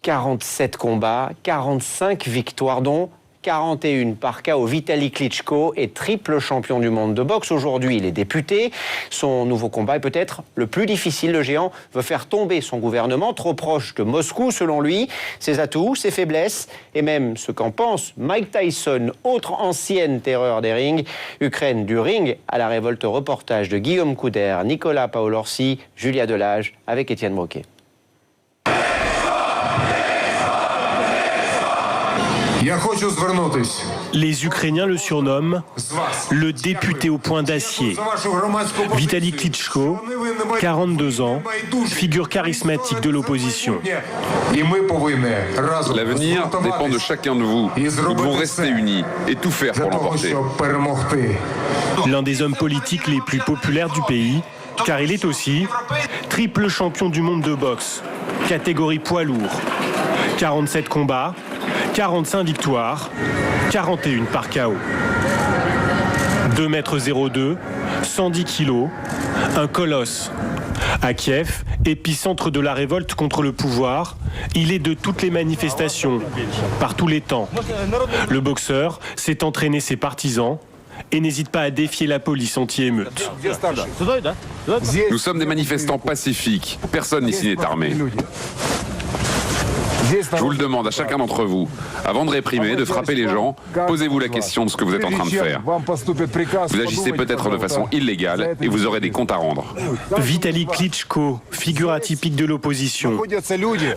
47 combats, 45 victoires, dont 41 par KO. Vitali Klitschko est triple champion du monde de boxe. Aujourd'hui, il est député. Son nouveau combat est peut-être le plus difficile. Le géant veut faire tomber son gouvernement, trop proche de Moscou, selon lui. Ses atouts, ses faiblesses, et même ce qu'en pense Mike Tyson, autre ancienne terreur des rings. Ukraine du ring à la révolte, reportage de Guillaume Couder, Nicolas Paolorsi, Julia Delage, avec Étienne Broquet. Les Ukrainiens le surnomment le député au poing d'acier. Vitali Klitschko, 42 ans, figure charismatique de l'opposition. L'avenir dépend de chacun de vous. Nous devons rester unis et tout faire pour l'emporter. L'un des hommes politiques les plus populaires du pays, car il est aussi triple champion du monde de boxe, catégorie poids lourd. 47 combats, 45 victoires, 41 par KO. 2,02 m, 110 kg, un colosse. À Kiev, épicentre de la révolte contre le pouvoir, il est de toutes les manifestations, par tous les temps. Le boxeur sait entraîner ses partisans et n'hésite pas à défier la police anti-émeute. Nous sommes des manifestants pacifiques. Personne ici n'est armé. Je vous le demande à chacun d'entre vous, avant de réprimer, de frapper les gens, posez-vous la question de ce que vous êtes en train de faire. Vous agissez peut-être de façon illégale et vous aurez des comptes à rendre. Vitali Klitschko, figure atypique de l'opposition.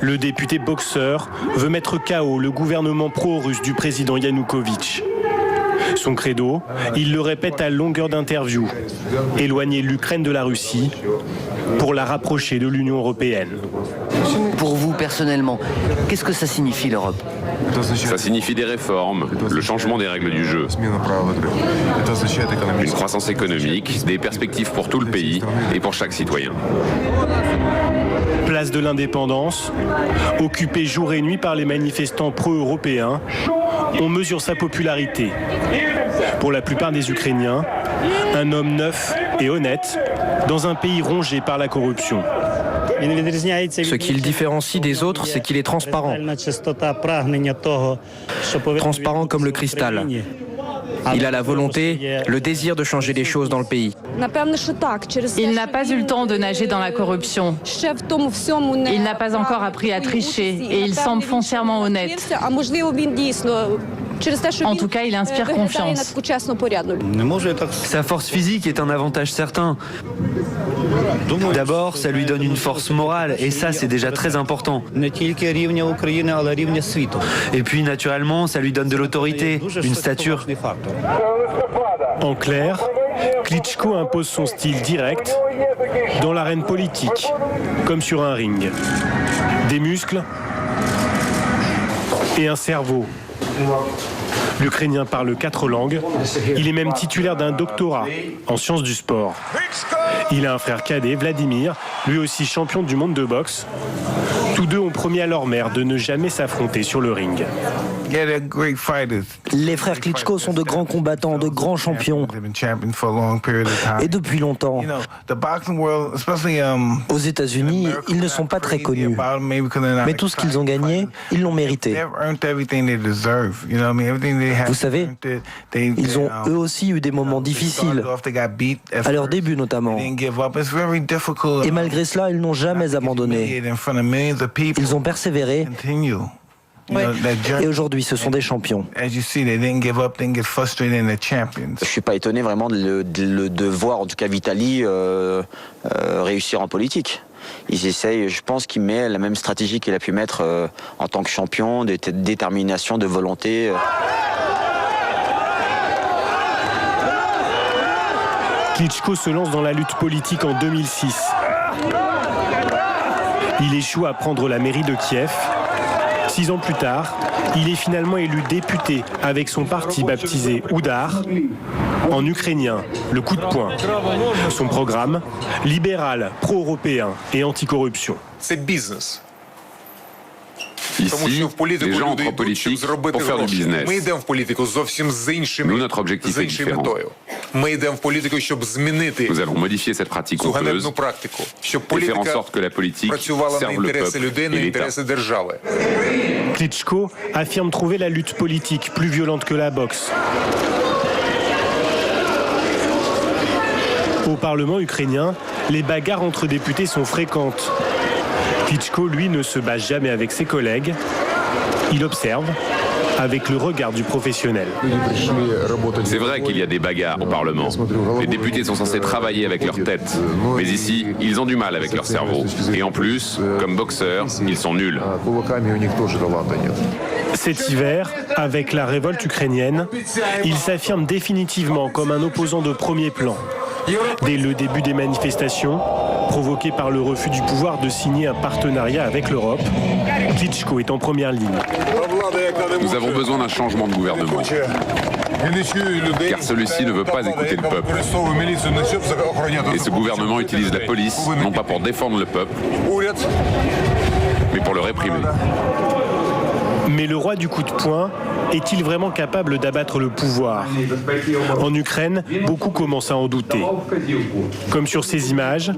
Le député boxeur veut mettre KO le gouvernement pro-russe du président Yanukovych. Son credo, il le répète à longueur d'interview, éloigner l'Ukraine de la Russie pour la rapprocher de l'Union européenne. Pour vous, personnellement, qu'est-ce que ça signifie l'Europe ? Ça signifie des réformes, le changement des règles du jeu, une croissance économique, des perspectives pour tout le pays et pour chaque citoyen. Place de l'Indépendance, occupée jour et nuit par les manifestants pro-européens, on mesure sa popularité. Pour la plupart des Ukrainiens, un homme neuf et honnête dans un pays rongé par la corruption. Ce qui le différencie des autres, c'est qu'il est transparent. Transparent comme le cristal. Il a la volonté, le désir de changer les choses dans le pays. Il n'a pas eu le temps de nager dans la corruption. Il n'a pas encore appris à tricher et il semble foncièrement honnête. En tout cas, il inspire confiance. Sa force physique est un avantage certain. D'abord, ça lui donne une force morale, et ça, c'est déjà très important. Et puis, naturellement, ça lui donne de l'autorité, une stature. En clair, Klitschko impose son style direct dans l'arène politique, comme sur un ring. Des muscles et un cerveau. L'Ukrainien parle 4 langues. Il est même titulaire d'un doctorat en sciences du sport. Il a un frère cadet, Vladimir, lui aussi champion du monde de boxe. Tous deux ont promis à leur mère de ne jamais s'affronter sur le ring. Les frères Klitschko sont de grands combattants, de grands champions. Et depuis longtemps. Aux États-Unis, ils ne sont pas très connus. Mais tout ce qu'ils ont gagné, ils l'ont mérité. Vous savez, ils ont eux aussi eu des moments difficiles, à leur début notamment. Et malgré cela, ils n'ont jamais abandonné. Ils ont persévéré. Et aujourd'hui, ce sont des champions. Je suis pas étonné vraiment de voir, en tout cas Vitali, réussir en politique. Ils essayent, je pense qu'il met la même stratégie qu'il a pu mettre en tant que champion, de détermination, de volonté. Klitschko se lance dans la lutte politique en 2006. Il échoue à prendre la mairie de Kiev. 6 ans plus tard, il est finalement élu député avec son parti baptisé Udar, en ukrainien, le coup de poing. Son programme, libéral, pro-européen et anticorruption. C'est business. Ici, les gens entrent en politique pour faire du business. Nous, notre objectif est différent. Nous allons modifier cette pratique honteuse et faire en sorte que la politique serve le peuple et l'État. Klitschko affirme trouver la lutte politique plus violente que la boxe. Au Parlement ukrainien, les bagarres entre députés sont fréquentes. Klitschko, lui, ne se bat jamais avec ses collègues. Il observe avec le regard du professionnel. C'est vrai qu'il y a des bagarres au Parlement. Les députés sont censés travailler avec leur tête. Mais ici, ils ont du mal avec leur cerveau. Et en plus, comme boxeurs, ils sont nuls. Cet hiver, avec la révolte ukrainienne, il s'affirme définitivement comme un opposant de premier plan. Dès le début des manifestations, provoquées par le refus du pouvoir de signer un partenariat avec l'Europe, Klitschko est en première ligne. Nous avons besoin d'un changement de gouvernement. Car celui-ci ne veut pas écouter le peuple. Et ce gouvernement utilise la police, non pas pour défendre le peuple, mais pour le réprimer. Mais le roi du coup de poing est-il vraiment capable d'abattre le pouvoir? En Ukraine, beaucoup commencent à en douter. Comme sur ces images,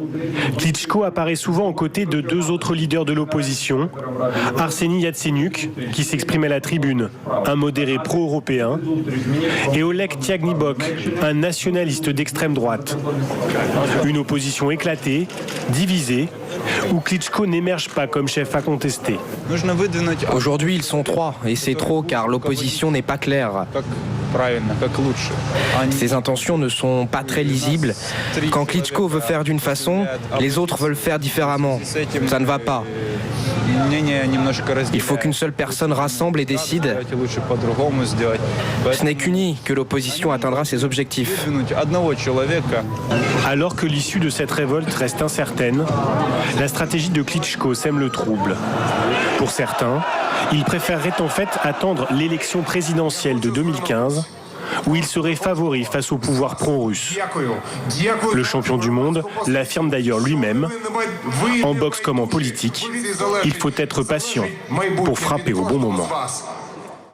Klitschko apparaît souvent aux côtés de deux autres leaders de l'opposition, Arseniy Yatsenyuk, qui s'exprime à la tribune, un modéré pro-européen, et Oleg Tiagnybok, un nationaliste d'extrême droite. Une opposition éclatée, divisée, où Klitschko n'émerge pas comme chef à contester. Aujourd'hui, ils sont trois, et c'est trop car l'opposition n'est pas claire. Ses intentions ne sont pas très lisibles. Quand Klitschko veut faire d'une façon, les autres veulent faire différemment. Ça ne va pas. Il faut qu'une seule personne rassemble et décide. Ce n'est qu'uni que l'opposition atteindra ses objectifs. Alors que l'issue de cette révolte reste incertaine, la stratégie de Klitschko sème le trouble. Pour certains, il préférerait en fait attendre l'élection présidentielle de 2015, où il serait favori face au pouvoir pro-russe. Le champion du monde l'affirme d'ailleurs lui-même. En boxe comme en politique, il faut être patient pour frapper au bon moment.